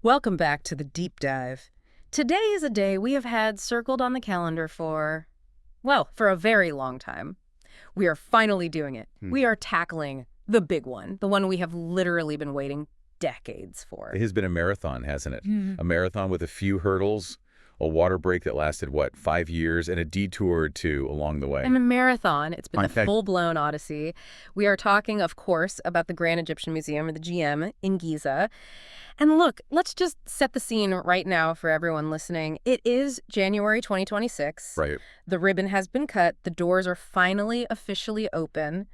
Welcome back to the deep dive. Today is a day we have had circled on the calendar for a very long time. We are finally doing it. We are tackling the big one, the one we have literally been waiting decades for. It has been a marathon, hasn't it? Mhm. A marathon with a few hurdles, a water break that lasted, 5 years, and a detour or two along the way. And a marathon, it's been In a fact- full-blown odyssey. We are talking, of course, about the Grand Egyptian Museum, or the GM, in Giza. And look, let's just set the scene right now for everyone listening. It is January 2026. Right. The ribbon has been cut. The doors are finally officially open.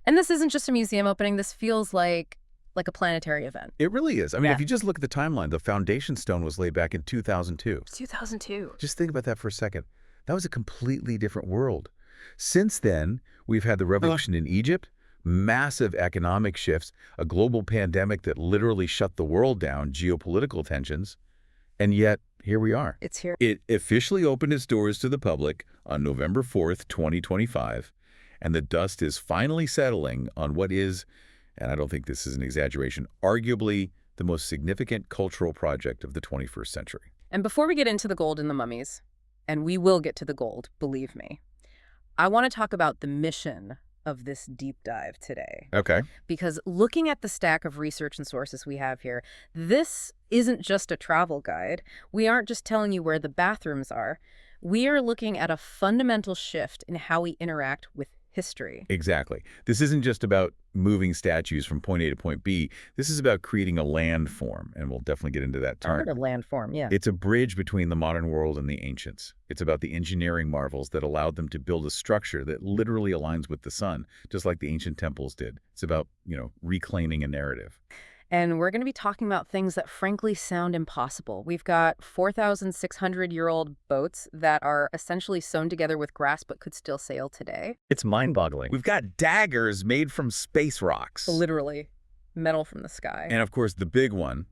And this isn't just a museum opening. This feels like a planetary event. It really is. I mean, Yeah. if you just look at the timeline, the foundation stone was laid back in 2002. It's 2002. Just think about that for a second. That was a completely different world. Since then, we've had the revolution in Egypt, massive economic shifts, a global pandemic that literally shut the world down, geopolitical tensions, and yet here we are. It's here. It officially opened its doors to the public on November 4th, 2025, and the dust is finally settling on what is, and I don't think this is an exaggeration, arguably the most significant cultural project of the 21st century. And before we get into the gold and the mummies, and we will get to the gold, believe me, I want to talk about the mission of this deep dive today. Okay. Because looking at the stack of research and sources we have here, this isn't just a travel guide. We aren't just telling you where the bathrooms are. We are looking at a fundamental shift in how we interact with history. Exactly. This isn't just about moving statues from point A to point B. This is about creating a landform, and we'll definitely get into that term. Art of landform, yeah. It's a bridge between the modern world and the ancients. It's about the engineering marvels that allowed them to build a structure that literally aligns with the sun, just like the ancient temples did. It's about, reclaiming a narrative. And we're going to be talking about things that frankly sound impossible. We've got 4,600-year-old boats that are essentially sewn together with grass but could still sail today. It's mind-boggling. We've got daggers made from space rocks. Literally, metal from the sky. And of course, the big one,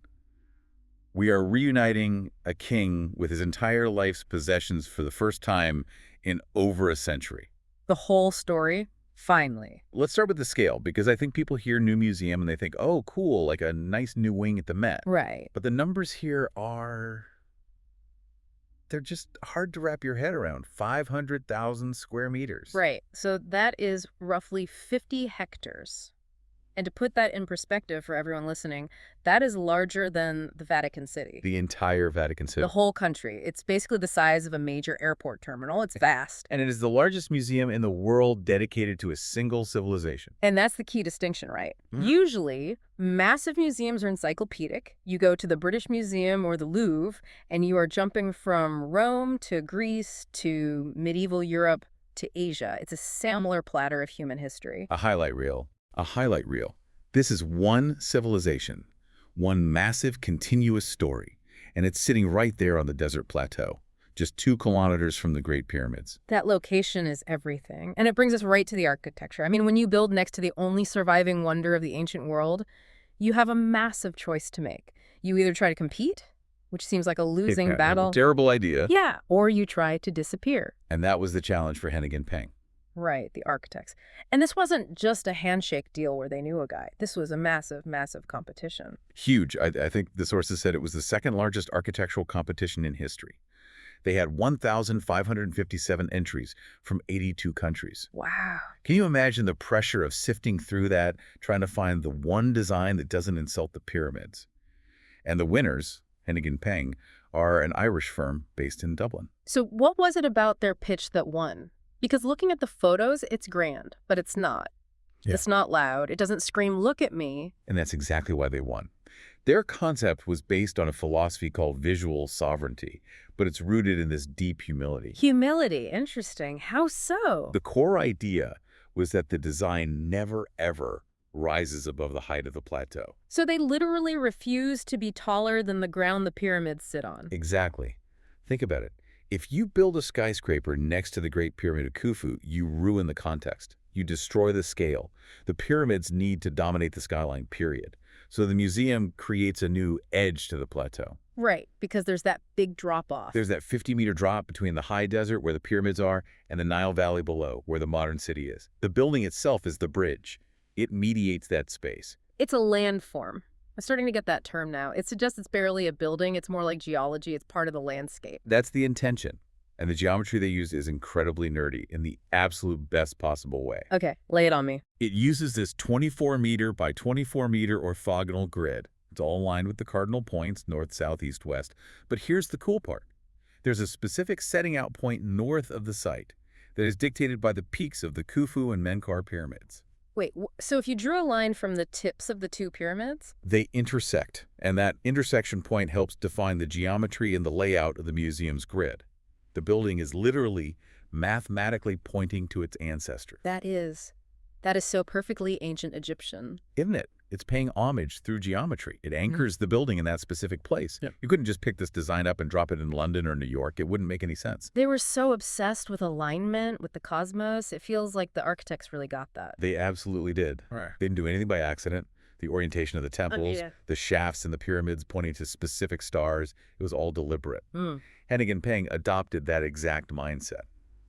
we are reuniting a king with his entire life's possessions for the first time in over a century. The whole story, finally. Let's start with the scale, because I think people hear new museum and they think, oh, cool, like a nice new wing at the Met. Right. But the numbers here they're just hard to wrap your head around. 500,000 square meters. Right. So that is roughly 50 hectares. And to put that in perspective for everyone listening, that is larger than the Vatican City. The entire Vatican City. The whole country. It's basically the size of a major airport terminal. It's vast. And it is the largest museum in the world dedicated to a single civilization. And that's the key distinction, right? Mhm. Usually, massive museums are encyclopedic. You go to the British Museum or the Louvre, and you are jumping from Rome to Greece to medieval Europe to Asia. It's a similar platter of human history. A highlight reel. A highlight reel. This is one civilization, one massive continuous story, and it's sitting right there on the desert plateau, just 2 kilometers from the Great Pyramids. That location is everything. And it brings us right to the architecture. I mean, when you build next to the only surviving wonder of the ancient world, you have a massive choice to make. You either try to compete, which seems like a losing battle. Terrible idea. Yeah, or you try to disappear. And that was the challenge for Hennig and Peng. Right, the architects. And this wasn't just a handshake deal where they knew a guy. This was a massive, massive competition. Huge. I think the sources said it was the second largest architectural competition in history. They had 1,557 entries from 82 countries. Wow. Can you imagine the pressure of sifting through that, trying to find the one design that doesn't insult the pyramids? And the winners, Hennig and Peng, are an Irish firm based in Dublin. So what was it about their pitch that won? Because looking at the photos, it's grand, but it's not. Yeah. It's not loud. It doesn't scream, look at me. And that's exactly why they won. Their concept was based on a philosophy called visual sovereignty, but it's rooted in this deep humility. Humility, interesting. How so? The core idea was that the design never, ever rises above the height of the plateau. So they literally refuse to be taller than the ground the pyramids sit on. Exactly. Think about it. If you build a skyscraper next to the Great Pyramid of Khufu, you ruin the context. You destroy the scale. The pyramids need to dominate the skyline, period. So the museum creates a new edge to the plateau. Right, because there's that big drop-off. There's that 50-meter drop between the high desert, where the pyramids are, and the Nile Valley below, where the modern city is. The building itself is the bridge. It mediates that space. It's a landform. I'm starting to get that term now. It suggests it's barely a building. It's more like geology. It's part of the landscape. That's the intention. And the geometry they use is incredibly nerdy in the absolute best possible way. Okay, lay it on me. It uses this 24 meter by 24 meter orthogonal grid. It's all aligned with the cardinal points, north, south, east, west. But here's the cool part. There's a specific setting out point north of the site that is dictated by the peaks of the Khufu and Menkaure pyramids. Wait, so if you drew a line from the tips of the two pyramids? They intersect, and that intersection point helps define the geometry and the layout of the museum's grid. The building is literally mathematically pointing to its ancestors. That is so perfectly ancient Egyptian. Isn't it? It's paying homage through geometry. It anchors the building in that specific place. Yep. You couldn't just pick this design up and drop it in London or New York. It wouldn't make any sense. They were so obsessed with alignment, with the cosmos. It feels like the architects really got that. They absolutely did. Right. They didn't do anything by accident. The orientation of the temples, yeah. the shafts in the pyramids pointing to specific stars, it was all deliberate. Hennigan Peng adopted that exact mindset.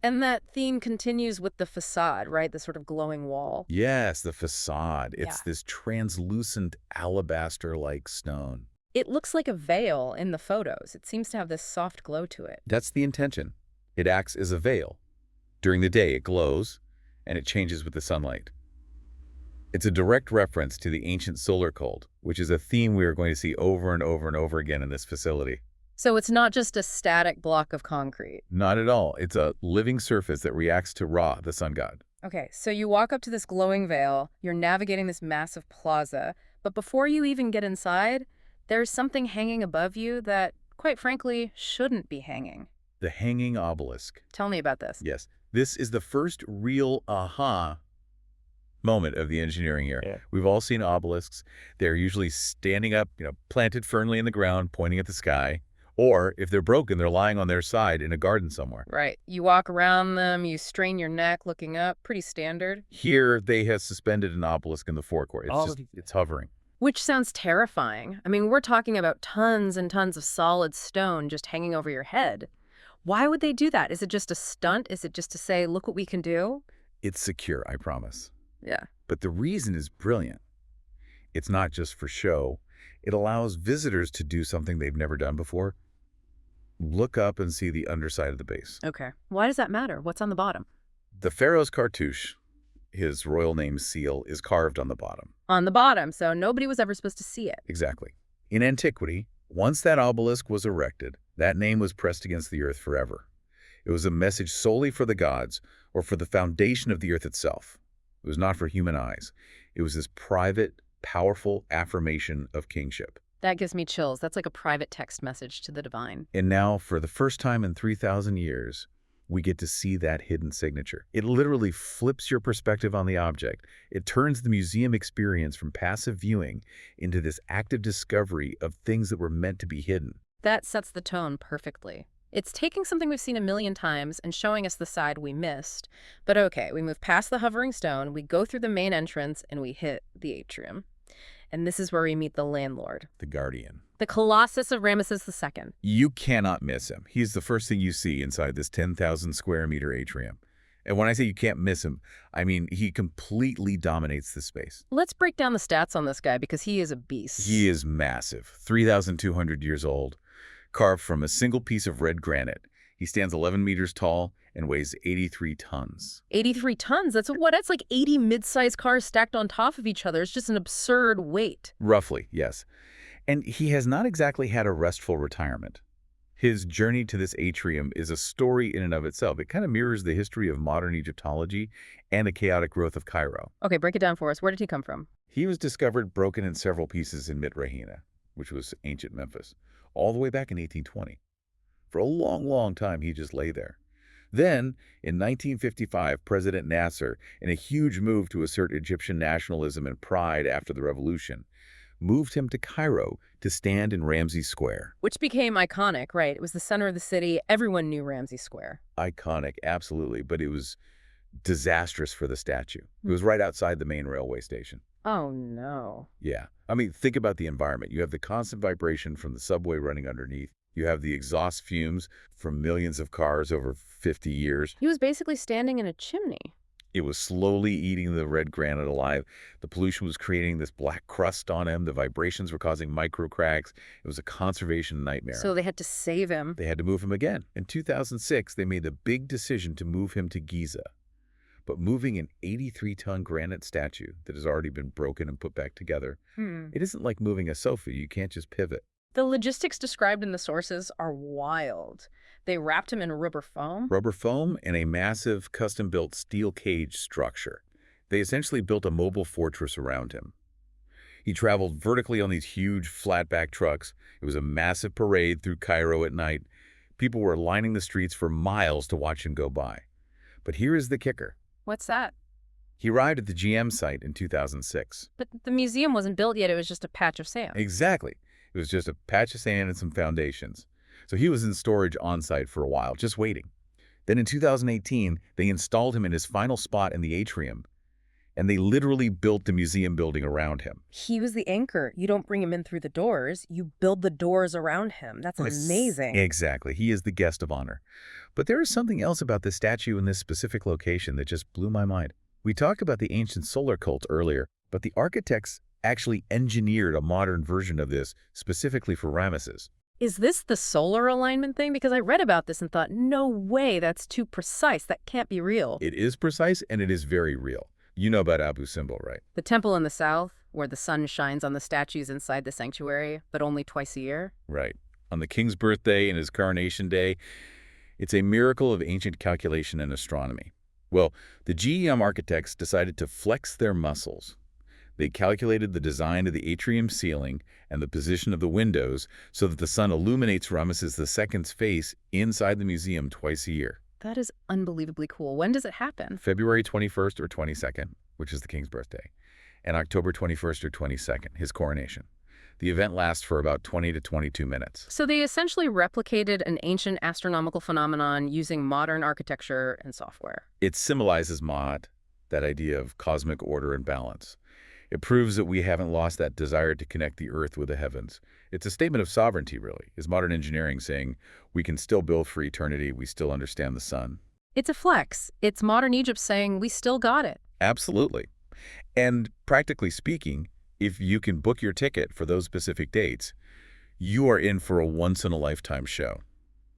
And that theme continues with the facade, right? The sort of glowing wall. Yes, the facade. It's Yeah. this translucent alabaster-like stone. It looks like a veil in the photos. It seems to have this soft glow to it. That's the intention. It acts as a veil. During the day, it glows, and it changes with the sunlight. It's a direct reference to the ancient solar cult, which is a theme we are going to see over and over and over again in this facility. So it's not just a static block of concrete. Not at all. It's a living surface that reacts to Ra, the sun god. Okay, so you walk up to this glowing veil, you're navigating this massive plaza, but before you even get inside, there's something hanging above you that, quite frankly, shouldn't be hanging. The hanging obelisk. Tell me about this. Yes, this is the first real aha moment of the engineering era. Yeah. We've all seen obelisks. They're usually standing up, planted firmly in the ground, pointing at the sky. Or if they're broken, they're lying on their side in a garden somewhere. Right. You walk around them, you strain your neck looking up. Pretty standard. Here, they have suspended an obelisk in the forecourt. It's hovering. Which sounds terrifying. I mean, we're talking about tons and tons of solid stone just hanging over your head. Why would they do that? Is it just a stunt? Is it just to say, look what we can do? It's secure, I promise. Yeah. But the reason is brilliant. It's not just for show. It allows visitors to do something they've never done before. Look up and see the underside of the base. Okay. Why does that matter? What's on the bottom? The pharaoh's cartouche, his royal name seal, is carved on the bottom. On the bottom, so nobody was ever supposed to see it. Exactly. In antiquity, once that obelisk was erected, that name was pressed against the earth forever. It was a message solely for the gods or for the foundation of the earth itself. It was not for human eyes. It was this private, powerful affirmation of kingship. That gives me chills. That's like a private text message to the divine. And now, for the first time in 3,000 years, we get to see that hidden signature. It literally flips your perspective on the object. It turns the museum experience from passive viewing into this active discovery of things that were meant to be hidden. That sets the tone perfectly. It's taking something we've seen a million times and showing us the side we missed. But okay, we move past the hovering stone, we go through the main entrance, and we hit the atrium. And this is where we meet the landlord. The guardian. The Colossus of Ramses II. You cannot miss him. He's the first thing you see inside this 10,000 square meter atrium. And when I say you can't miss him, I mean he completely dominates the space. Let's break down the stats on this guy because he is a beast. He is massive, 3,200 years old, carved from a single piece of red granite. He stands 11 meters tall and weighs 83 tons. 83 tons? That's like 80 mid-sized cars stacked on top of each other. It's just an absurd weight. Roughly, yes. And he has not exactly had a restful retirement. His journey to this atrium is a story in and of itself. It kind of mirrors the history of modern Egyptology and the chaotic growth of Cairo. Okay, break it down for us. Where did he come from? He was discovered broken in several pieces in Mitrahina, which was ancient Memphis, all the way back in 1820. For a long, long time, he just lay there. Then, in 1955, President Nasser, in a huge move to assert Egyptian nationalism and pride after the revolution, moved him to Cairo to stand in Ramses Square. Which became iconic, right? It was the center of the city. Everyone knew Ramses Square. Iconic, absolutely, but it was disastrous for the statue. It was right outside the main railway station. Oh, no. Yeah. I mean, think about the environment. You have the constant vibration from the subway running underneath. You have the exhaust fumes from millions of cars over 50 years. He was basically standing in a chimney. It was slowly eating the red granite alive. The pollution was creating this black crust on him. The vibrations were causing micro cracks. It was a conservation nightmare. So they had to save him. They had to move him again. In 2006, they made the big decision to move him to Giza. But moving an 83-ton granite statue that has already been broken and put back together, it isn't like moving a sofa. You can't just pivot. The logistics described in the sources are wild. They wrapped him in rubber foam. Rubber foam and a massive custom-built steel cage structure. They essentially built a mobile fortress around him. He traveled vertically on these huge flatback trucks. It was a massive parade through Cairo at night. People were lining the streets for miles to watch him go by. But here is the kicker. What's that? He arrived at the GM site in 2006. But the museum wasn't built yet. It was just a patch of sand. Exactly. It was just a patch of sand and some foundations. So he was in storage on-site for a while, just waiting. Then in 2018, they installed him in his final spot in the atrium, and they literally built the museum building around him. He was the anchor. You don't bring him in through the doors. You build the doors around him. That's amazing. Exactly. He is the guest of honor. But there is something else about this statue in this specific location that just blew my mind. We talked about the ancient solar cult earlier, but the architects actually engineered a modern version of this specifically for Ramses. Is this the solar alignment thing? Because I read about this and thought, no way, that's too precise. That can't be real. It is precise, and it is very real. You know about Abu Simbel, right? The temple in the south, where the sun shines on the statues inside the sanctuary, but only twice a year? Right. On the king's birthday and his coronation day, it's a miracle of ancient calculation and astronomy. Well, the GEM architects decided to flex their muscles. They calculated the design of the atrium ceiling and the position of the windows so that the sun illuminates Ramses II's face inside the museum twice a year. That is unbelievably cool. When does it happen? February 21st or 22nd, which is the king's birthday, and October 21st or 22nd, his coronation. The event lasts for about 20 to 22 minutes. So they essentially replicated an ancient astronomical phenomenon using modern architecture and software. It symbolizes Ma'at, that idea of cosmic order and balance. It proves that we haven't lost that desire to connect the earth with the heavens. It's a statement of sovereignty, really. Is modern engineering saying we can still build for eternity, we still understand the sun. It's a flex. It's modern Egypt saying we still got it. Absolutely. And practically speaking, if you can book your ticket for those specific dates, you are in for a once-in-a-lifetime show.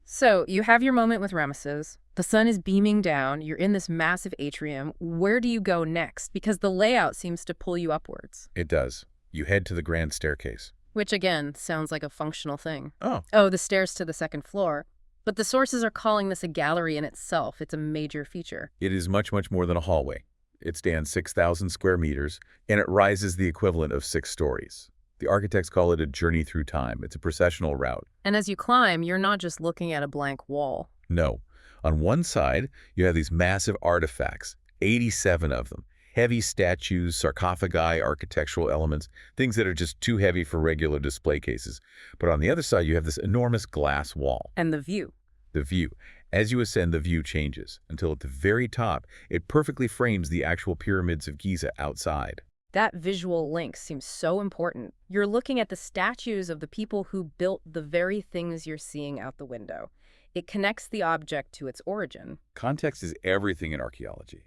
So you have your moment with Ramses. The sun is beaming down. You're in this massive atrium. Where do you go next? Because the layout seems to pull you upwards. It does. You head to the grand staircase. Which, again, sounds like a functional thing. Oh. Oh, the stairs to the second floor. But the sources are calling this a gallery in itself. It's a major feature. It is much, much more than a hallway. It stands 6,000 square meters, and it rises the equivalent of 6 stories. The architects call it a journey through time. It's a processional route. And as you climb, you're not just looking at a blank wall. No. On one side, you have these massive artifacts, 87 of them. Heavy statues, sarcophagi, architectural elements, things that are just too heavy for regular display cases. But on the other side, you have this enormous glass wall. And the view. The view. As you ascend, the view changes, until at the very top, it perfectly frames the actual pyramids of Giza outside. That visual link seems so important. You're looking at the statues of the people who built the very things you're seeing out the window. It connects the object to its origin. Context is everything in archaeology.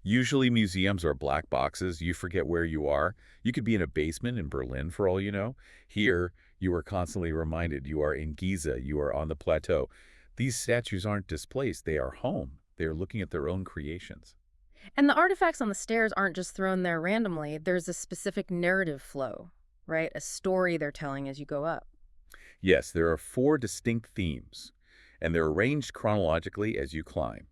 Usually museums are black boxes. You forget where you are. You could be in a basement in Berlin for all you know. Here, you are constantly reminded you are in Giza. You are on the plateau. These statues aren't displaced. They are home. They are looking at their own creations. And the artifacts on the stairs aren't just thrown there randomly. There's a specific narrative flow, right? A story they're telling as you go up. Yes, there are 4 distinct themes, and they're arranged chronologically as you climb.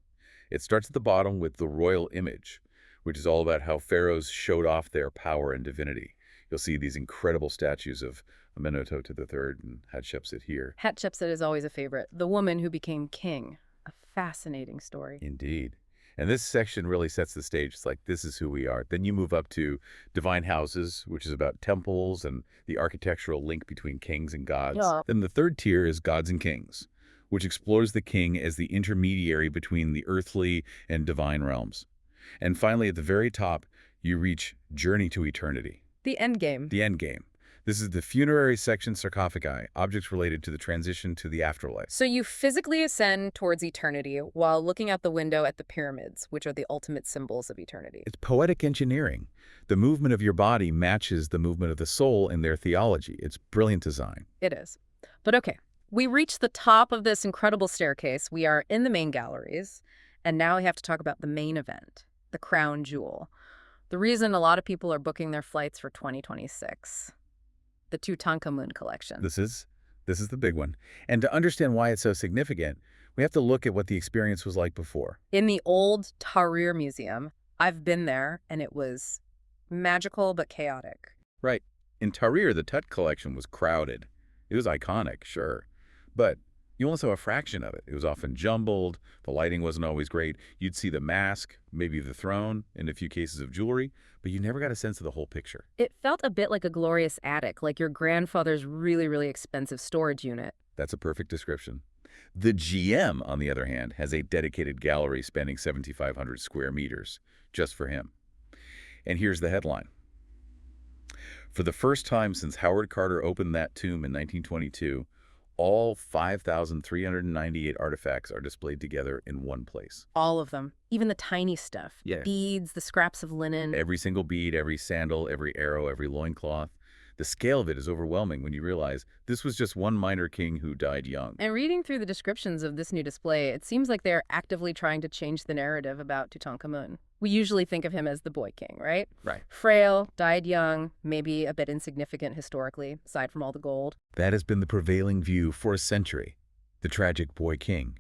It starts at the bottom with the royal image, which is all about how pharaohs showed off their power and divinity. You'll see these incredible statues of Amenhotep III and Hatshepsut here. Hatshepsut is always a favorite. The woman who became king. A fascinating story. Indeed. And this section really sets the stage. It's like, this is who we are. Then you move up to divine houses, which is about temples and the architectural link between kings and gods. Yeah. Then the third tier is gods and kings, which explores the king as the intermediary between the earthly and divine realms. And finally, at the very top, you reach Journey to Eternity. The end game. The end game. This is the funerary section sarcophagi, objects related to the transition to the afterlife. So you physically ascend towards eternity while looking out the window at the pyramids, which are the ultimate symbols of eternity. It's poetic engineering. The movement of your body matches the movement of the soul in their theology. It's brilliant design. It is. But okay, we reached the top of this incredible staircase. We are in the main galleries, and now we have to talk about the main event, the crown jewel. The reason a lot of people are booking their flights for 2026. The Tutankhamun collection. This is the big one. And to understand why it's so significant, we have to look at what the experience was like before. In the old Tahrir Museum, I've been there, and it was magical but chaotic. Right. In Tahrir, the Tut collection was crowded. It was iconic, sure. But you only saw a fraction of it. It was often jumbled. The lighting wasn't always great. You'd see the mask, maybe the throne, and a few cases of jewelry, but you never got a sense of the whole picture. It felt a bit like a glorious attic, like your grandfather's really, really expensive storage unit. That's a perfect description. The GM, on the other hand, has a dedicated gallery spanning 7,500 square meters, just for him. And here's the headline. For the first time since Howard Carter opened that tomb in 1922, all 5,398 artifacts are displayed together in one place. All of them. Even the tiny stuff. Yeah. Beads, the scraps of linen. Every single bead, every sandal, every arrow, every loincloth. The scale of it is overwhelming when you realize this was just one minor king who died young. And reading through the descriptions of this new display, it seems like they're actively trying to change the narrative about Tutankhamun. We usually think of him as the boy king, right? Right. Frail, died young, maybe a bit insignificant historically, aside from all the gold. That has been the prevailing view for a century, the tragic boy king.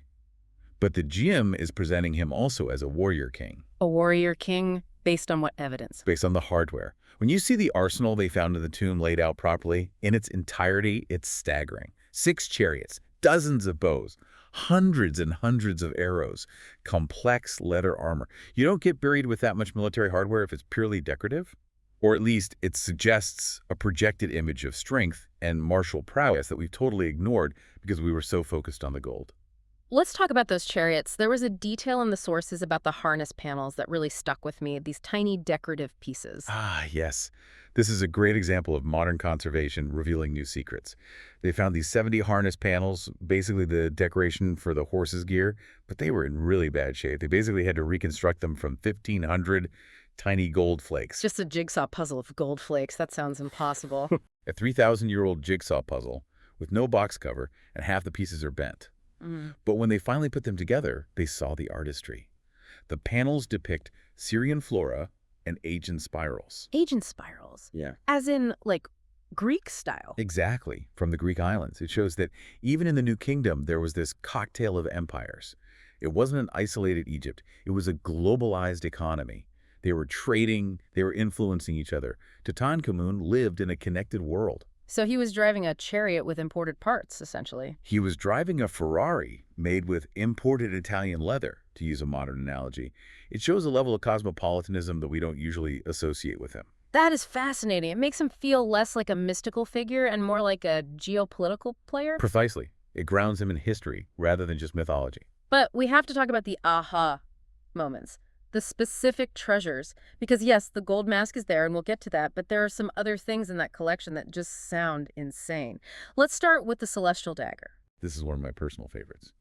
But the GM is presenting him also as a warrior king. A warrior king based on what evidence? Based on the hardware. When you see the arsenal they found in the tomb laid out properly, in its entirety, it's staggering. 6 chariots, dozens of bows, hundreds and hundreds of arrows, complex leather armor. You don't get buried with that much military hardware if it's purely decorative. Or at least it suggests a projected image of strength and martial prowess that we've totally ignored because we were so focused on the gold. Let's talk about those chariots. There was a detail in the sources about the harness panels that really stuck with me, these tiny decorative pieces. Ah, yes. This is a great example of modern conservation revealing new secrets. They found these 70 harness panels, basically the decoration for the horse's gear, but they were in really bad shape. They basically had to reconstruct them from 1,500 tiny gold flakes. Just a jigsaw puzzle of gold flakes. That sounds impossible. A 3,000-year-old jigsaw puzzle with no box cover, and half the pieces are bent. But when they finally put them together, they saw the artistry. The panels depict Syrian flora and ancient spirals. Ancient spirals? Yeah. As in, like, Greek style? Exactly, from the Greek islands. It shows that even in the New Kingdom, there was this cocktail of empires. It wasn't an isolated Egypt. It was a globalized economy. They were trading, they were influencing each other. Tutankhamun lived in a connected world. So he was driving a chariot with imported parts, essentially. He was driving a Ferrari made with imported Italian leather, to use a modern analogy. It shows a level of cosmopolitanism that we don't usually associate with him. That is fascinating. It makes him feel less like a mystical figure and more like a geopolitical player. Precisely. It grounds him in history rather than just mythology. But we have to talk about the aha moments. The specific treasures. Because yes, the gold mask is there, and we'll get to that, but there are some other things in that collection that just sound insane. Let's start with the celestial dagger. This is one of my personal favorites.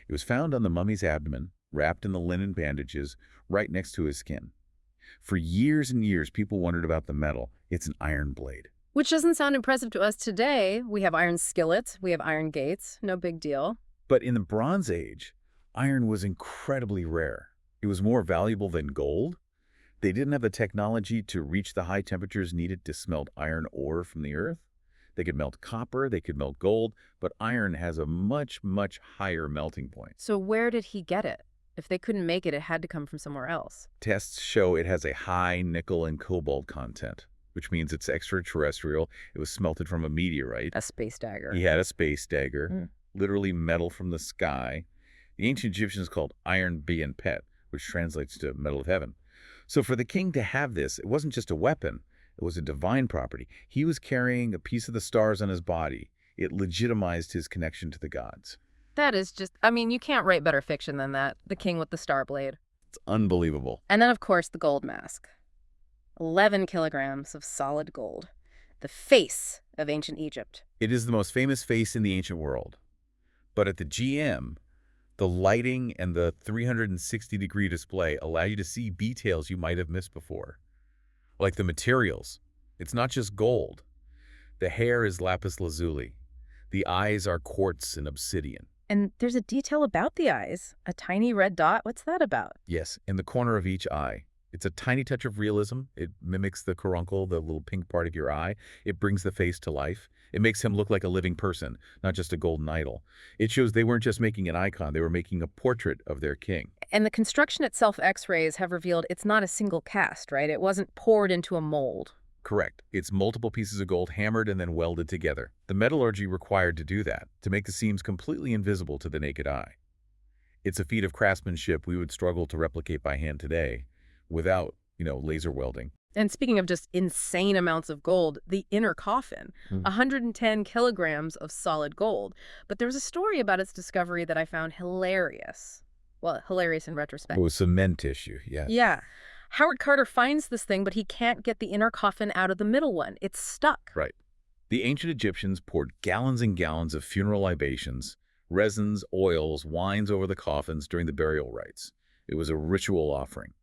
It was found on the mummy's abdomen, wrapped in the linen bandages, right next to his skin. For years and years, people wondered about the metal. It's an iron blade. Which doesn't sound impressive to us today. We have iron skillets, we have iron gates, no big deal. But in the Bronze Age, iron was incredibly rare. It was more valuable than gold. They didn't have the technology to reach the high temperatures needed to smelt iron ore from the earth. They could melt copper, they could melt gold, but iron has a much, much higher melting point. So where did he get it? If they couldn't make it, it had to come from somewhere else. Tests show it has a high nickel and cobalt content, which means it's extraterrestrial. It was smelted from a meteorite. A space dagger. He had a space dagger, literally metal from the sky. The ancient Egyptians called iron bein pet, which translates to metal of heaven. So for the king to have this, it wasn't just a weapon, it was a divine property. He was carrying a piece of the stars on his body. It legitimized his connection to the gods. That is just, I mean, you can't write better fiction than that. The king with the star blade. It's unbelievable. And then, of course, the gold mask. 11 kilograms of solid gold. the face of ancient Egypt. It is the most famous face in the ancient world. But at the GM, the lighting and the 360-degree display allow you to see details you might have missed before. Like the materials. It's not just gold. The hair is lapis lazuli. The eyes are quartz and obsidian. And there's a detail about the eyes. A tiny red dot. What's that about? Yes, in the corner of each eye. It's a tiny touch of realism. It mimics the caruncle, the little pink part of your eye. It brings the face to life. It makes him look like a living person, not just a golden idol. It shows they weren't just making an icon, they were making a portrait of their king. And the construction itself, X-rays have revealed it's not a single cast, right? It wasn't poured into a mold. Correct. It's multiple pieces of gold hammered and then welded together. The metallurgy required to do that, to make the seams completely invisible to the naked eye. It's a feat of craftsmanship we would struggle to replicate by hand today without, laser welding. And speaking of just insane amounts of gold, the inner coffin, 110 kilograms of solid gold. But there was a story about its discovery that I found hilarious. Well, hilarious in retrospect. Oh, cement tissue, yes. Yeah. Howard Carter finds this thing, but he can't get the inner coffin out of the middle one. It's stuck. Right. The ancient Egyptians poured gallons and gallons of funeral libations, resins, oils, wines over the coffins during the burial rites. It was a ritual offering.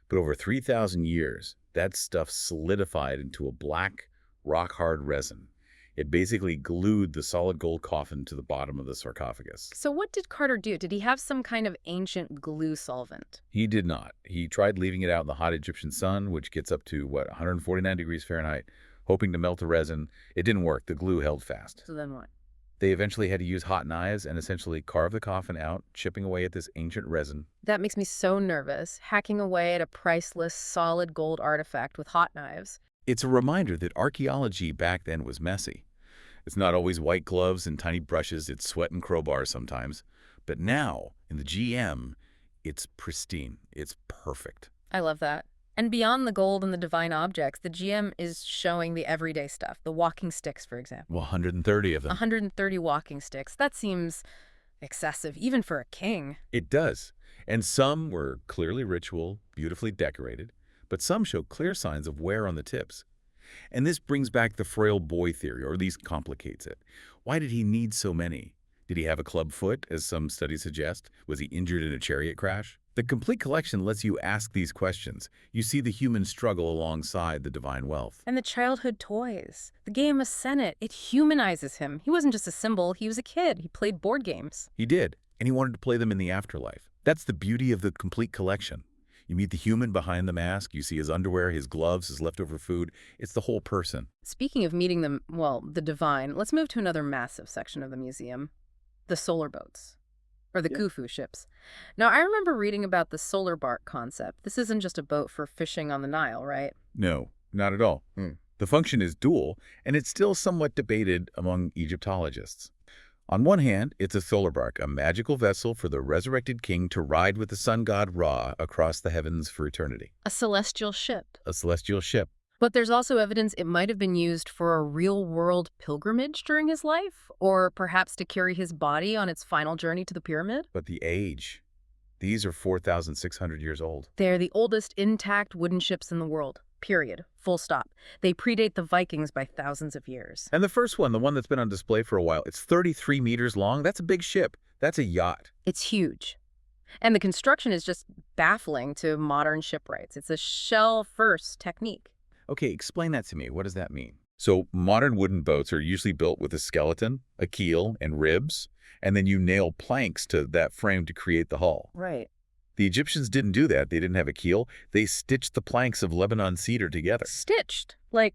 But over 3,000 years, that stuff solidified into a black, rock-hard resin. It basically glued the solid gold coffin to the bottom of the sarcophagus. So what did Carter do? Did he have some kind of ancient glue solvent? He did not. He tried leaving it out in the hot Egyptian sun, which gets up to, 149 degrees Fahrenheit, hoping to melt the resin. It didn't work. The glue held fast. So then what? They eventually had to use hot knives and essentially carve the coffin out, chipping away at this ancient resin. That makes me so nervous, hacking away at a priceless solid gold artifact with hot knives. It's a reminder that archaeology back then was messy. It's not always white gloves and tiny brushes, it's sweat and crowbars sometimes. But now, in the GM, it's pristine. It's perfect. I love that. And beyond the gold and the divine objects, the GM is showing the everyday stuff, the walking sticks, for example. Well, 130 of them. 130 walking sticks. That seems excessive, even for a king. It does. And some were clearly ritual, beautifully decorated, but some show clear signs of wear on the tips. And this brings back the frail boy theory, or at least complicates it. Why did he need so many? Did he have a club foot, as some studies suggest? Was he injured in a chariot crash? The complete collection lets you ask these questions. You see the human struggle alongside the divine wealth. And the childhood toys. The game of Senate. It humanizes him. He wasn't just a symbol. He was a kid. He played board games. He did, and he wanted to play them in the afterlife. That's the beauty of the complete collection. You meet the human behind the mask. You see his underwear, his gloves, his leftover food. It's the whole person. Speaking of meeting the divine, let's move to another massive section of the museum. The solar boats. Or the Khufu ships. Now, I remember reading about the solar bark concept. This isn't just a boat for fishing on the Nile, right? No, not at all. The function is dual, and it's still somewhat debated among Egyptologists. On one hand, it's a solar bark, a magical vessel for the resurrected king to ride with the sun god Ra across the heavens for eternity. A celestial ship. A celestial ship. But there's also evidence it might have been used for a real-world pilgrimage during his life, or perhaps to carry his body on its final journey to the pyramid. But the age. These are 4,600 years old. They're the oldest intact wooden ships in the world. Period. Full stop. They predate the Vikings by thousands of years. And the first one, the one that's been on display for a while, it's 33 meters long. That's a big ship. That's a yacht. It's huge. And the construction is just baffling to modern shipwrights. It's a shell-first technique. Okay, explain that to me. What does that mean? So modern wooden boats are usually built with a skeleton, a keel, and ribs, and then you nail planks to that frame to create the hull. Right. The Egyptians didn't do that. They didn't have a keel. They stitched the planks of Lebanon cedar together. Stitched? Like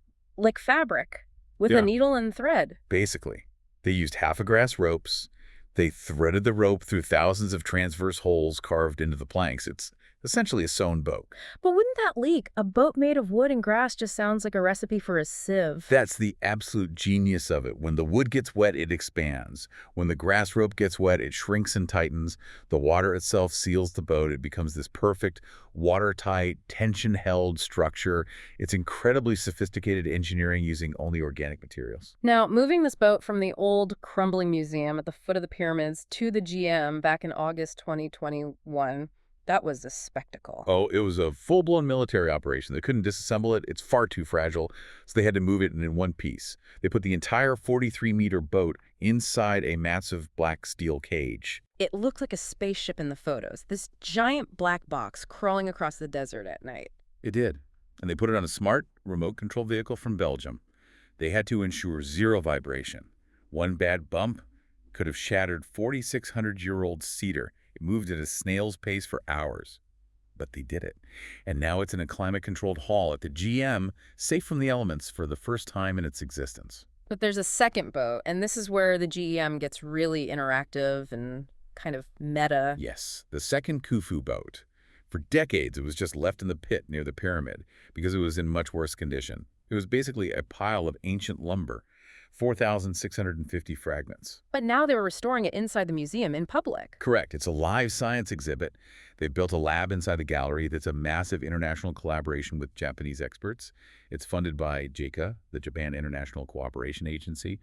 fabric, with a needle and thread. Basically. They used half-a-grass ropes. They threaded the rope through thousands of transverse holes carved into the planks. It's essentially a sewn boat. But wouldn't that leak? A boat made of wood and grass just sounds like a recipe for a sieve. That's the absolute genius of it. When the wood gets wet, it expands. When the grass rope gets wet, it shrinks and tightens. The water itself seals the boat. It becomes this perfect, watertight, tension-held structure. It's incredibly sophisticated engineering using only organic materials. Now, moving this boat from the old crumbling museum at the foot of the pyramids to the GM back in August 2021, That was a spectacle. Oh, it was a full-blown military operation. They couldn't disassemble it. It's far too fragile, so they had to move it in one piece. They put the entire 43-meter boat inside a massive black steel cage. It looked like a spaceship in the photos, this giant black box crawling across the desert at night. It did. And they put it on a smart, remote-control vehicle from Belgium. They had to ensure zero vibration. One bad bump could have shattered 4,600-year-old cedar. It moved at a snail's pace for hours. But they did it. And now it's in a climate-controlled hall at the GM, safe from the elements for the first time in its existence. But there's a second boat, and this is where the GEM gets really interactive and kind of meta. Yes, the second Khufu boat. For decades, it was just left in the pit near the pyramid because it was in much worse condition. It was basically a pile of ancient lumber, 4,650 fragments. But now they were restoring it inside the museum in public. Correct. It's a live science exhibit. They've built a lab inside the gallery that's a massive international collaboration with Japanese experts. It's funded by JICA, the Japan International Cooperation Agency.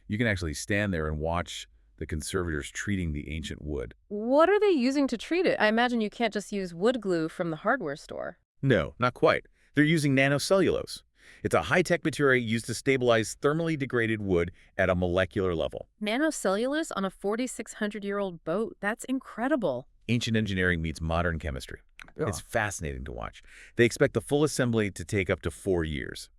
You can actually stand there and watch the conservators treating the ancient wood. What are they using to treat it? I imagine you can't just use wood glue from the hardware store. No, not quite. They're using nanocellulose. It's a high-tech material used to stabilize thermally degraded wood at a molecular level. Nanocellulose on a 4,600-year-old boat? That's incredible. Ancient engineering meets modern chemistry. It's fascinating to watch. They expect the full assembly to take up to 4 years.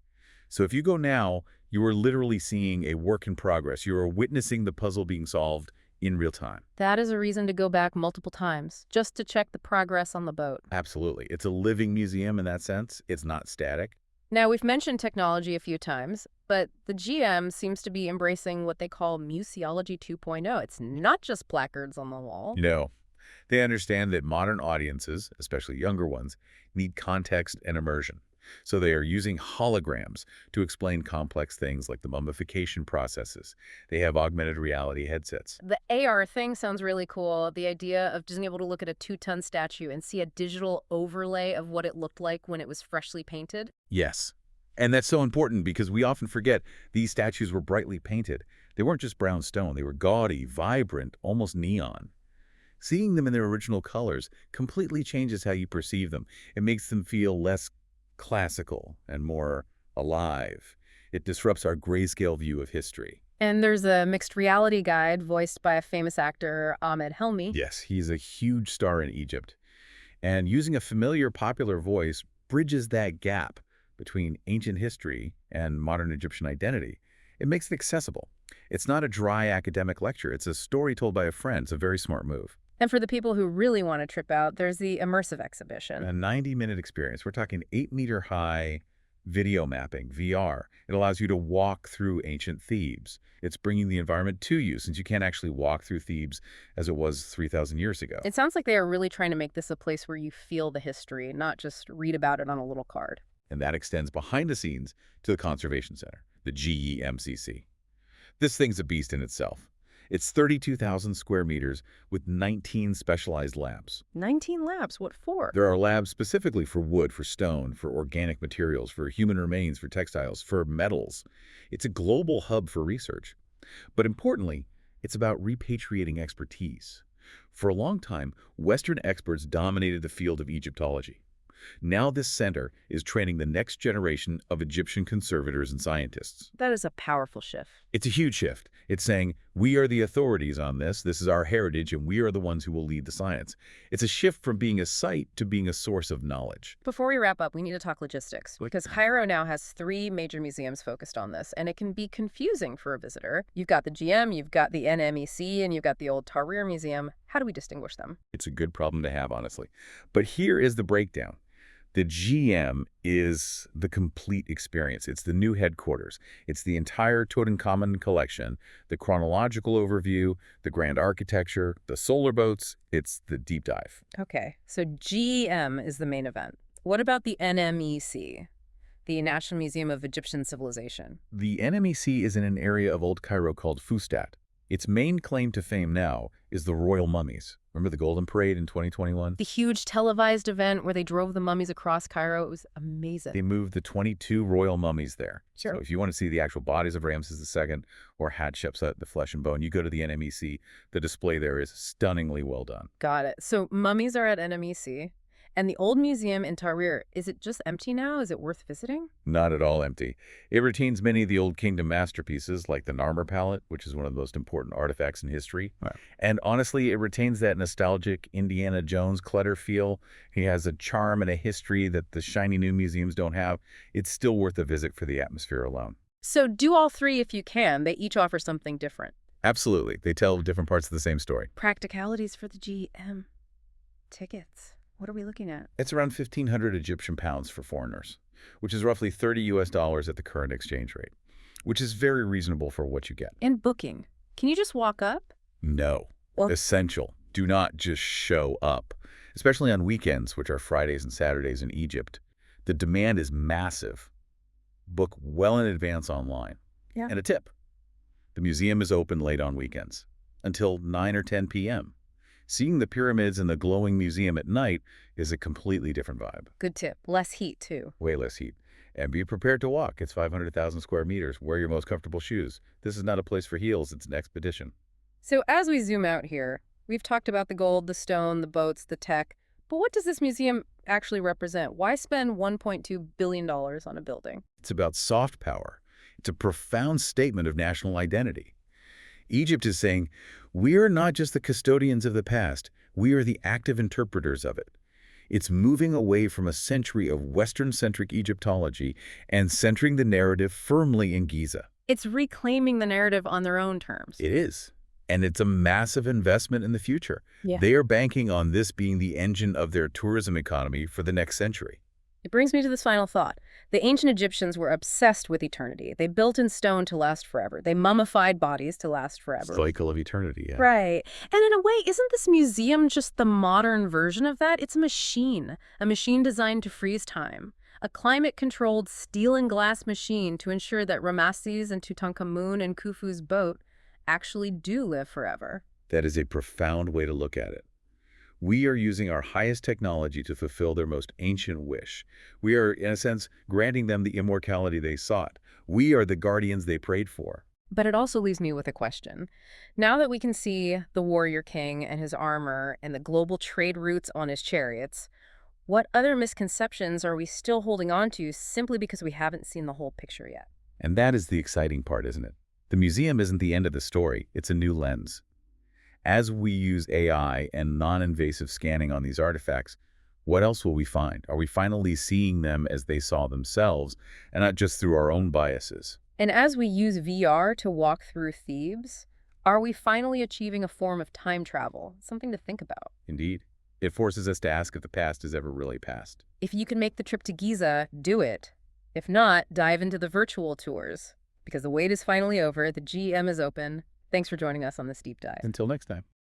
So if you go now, you are literally seeing a work in progress. You are witnessing the puzzle being solved in real time. That is a reason to go back multiple times, just to check the progress on the boat. Absolutely. It's a living museum in that sense. It's not static. Now, we've mentioned technology a few times, but the GM seems to be embracing what they call Museology 2.0. It's not just placards on the wall. No. They understand that modern audiences, especially younger ones, need context and immersion. So they are using holograms to explain complex things like the mummification processes. They have augmented reality headsets. The AR thing sounds really cool. The idea of being able to look at a 2-ton statue and see a digital overlay of what it looked like when it was freshly painted. Yes. And that's so important because we often forget these statues were brightly painted. They weren't just brown stone. They were gaudy, vibrant, almost neon. Seeing them in their original colors completely changes how you perceive them. It makes them feel less classical and more alive. It disrupts our grayscale view of history. And there's a mixed reality guide voiced by a famous actor, Ahmed Helmi. Yes, he's a huge star in Egypt. And using a familiar, popular voice bridges that gap between ancient history and modern Egyptian identity. It makes it accessible. It's not a dry academic lecture. It's a story told by a friend. It's a very smart move. And for the people who really want to trip out, there's the immersive exhibition. A 90-minute experience. We're talking 8-meter-high video mapping, VR. It allows you to walk through ancient Thebes. It's bringing the environment to you since you can't actually walk through Thebes as it was 3,000 years ago. It sounds like they are really trying to make this a place where you feel the history, not just read about it on a little card. And that extends behind the scenes to the Conservation Center, the GEMCC. This thing's a beast in itself. It's 32,000 square meters with 19 specialized labs. 19 labs? What for? There are labs specifically for wood, for stone, for organic materials, for human remains, for textiles, for metals. It's a global hub for research. But importantly, it's about repatriating expertise. For a long time, Western experts dominated the field of Egyptology. Now this center is training the next generation of Egyptian conservators and scientists. That is a powerful shift. It's a huge shift. It's saying, we are the authorities on this. This is our heritage, and we are the ones who will lead the science. It's a shift from being a site to being a source of knowledge. Before we wrap up, we need to talk logistics, because Cairo now has 3 major museums focused on this, and it can be confusing for a visitor. You've got the GM, you've got the NMEC, and you've got the old Tahrir Museum. How do we distinguish them? It's a good problem to have, honestly. But here is the breakdown. The GM is the complete experience. It's the new headquarters. It's the entire Tutankhamun collection, the chronological overview, the grand architecture, the solar boats. It's the deep dive. Okay, so GM is the main event. What about the NMEC, the National Museum of Egyptian Civilization? The NMEC is in an area of Old Cairo called Fustat. Its main claim to fame now is the royal mummies. Remember the Golden Parade in 2021? The huge televised event where they drove the mummies across Cairo, it was amazing. They moved the 22 royal mummies there. Sure. So if you want to see the actual bodies of Ramses II or Hatshepsut, the flesh and bone, you go to the NMEC. The display there is stunningly well done. Got it. So mummies are at NMEC. And the old museum in Tahrir, is it just empty now? Is it worth visiting? Not at all empty. It retains many of the Old Kingdom masterpieces, like the Narmer palette, which is one of the most important artifacts in history. Right. And honestly, it retains that nostalgic Indiana Jones clutter feel. He has a charm and a history that the shiny new museums don't have. It's still worth a visit for the atmosphere alone. So do all three if you can. They each offer something different. Absolutely. They tell different parts of the same story. Practicalities for the GM. Tickets. What are we looking at? It's around 1,500 Egyptian pounds for foreigners, which is roughly $30 at the current exchange rate, which is very reasonable for what you get. And booking. Can you just walk up? No. Well, essential. Do not just show up, especially on weekends, which are Fridays and Saturdays in Egypt. The demand is massive. Book well in advance online. Yeah. And a tip. The museum is open late on weekends, until 9 or 10 p.m. Seeing the pyramids in the glowing museum at night is a completely different vibe. Good tip. Less heat, too. Way less heat. And be prepared to walk. It's 500,000 square meters. Wear your most comfortable shoes. This is not a place for heels. It's an expedition. So as we zoom out here, we've talked about the gold, the stone, the boats, the tech. But what does this museum actually represent? Why spend $1.2 billion on a building? It's about soft power. It's a profound statement of national identity. Egypt is saying, we are not just the custodians of the past, we are the active interpreters of it. It's moving away from a century of Western-centric Egyptology and centering the narrative firmly in Giza. It's reclaiming the narrative on their own terms. It is. And it's a massive investment in the future. Yeah. They are banking on this being the engine of their tourism economy for the next century. It brings me to this final thought. The ancient Egyptians were obsessed with eternity. They built in stone to last forever. They mummified bodies to last forever. Cycle of eternity, yeah. Right. And in a way, isn't this museum just the modern version of that? It's a machine designed to freeze time. A climate-controlled steel and glass machine to ensure that Ramses and Tutankhamun and Khufu's boat actually do live forever. That is a profound way to look at it. We are using our highest technology to fulfill their most ancient wish. We are, in a sense, granting them the immortality they sought. We are the guardians they prayed for. But it also leaves me with a question. Now that we can see the warrior king and his armor and the global trade routes on his chariots, what other misconceptions are we still holding on to simply because we haven't seen the whole picture yet? And that is the exciting part, isn't it? The museum isn't the end of the story. It's a new lens. As we use AI and non-invasive scanning on these artifacts, what else will we find? Are we finally seeing them as they saw themselves, and not just through our own biases? And as we use VR to walk through Thebes, are we finally achieving a form of time travel? Something to think about. Indeed. It forces us to ask if the past is ever really past. If you can make the trip to Giza, do it. If not, dive into the virtual tours. Because the wait is finally over, the GM is open. Thanks for joining us on this deep dive. Until next time.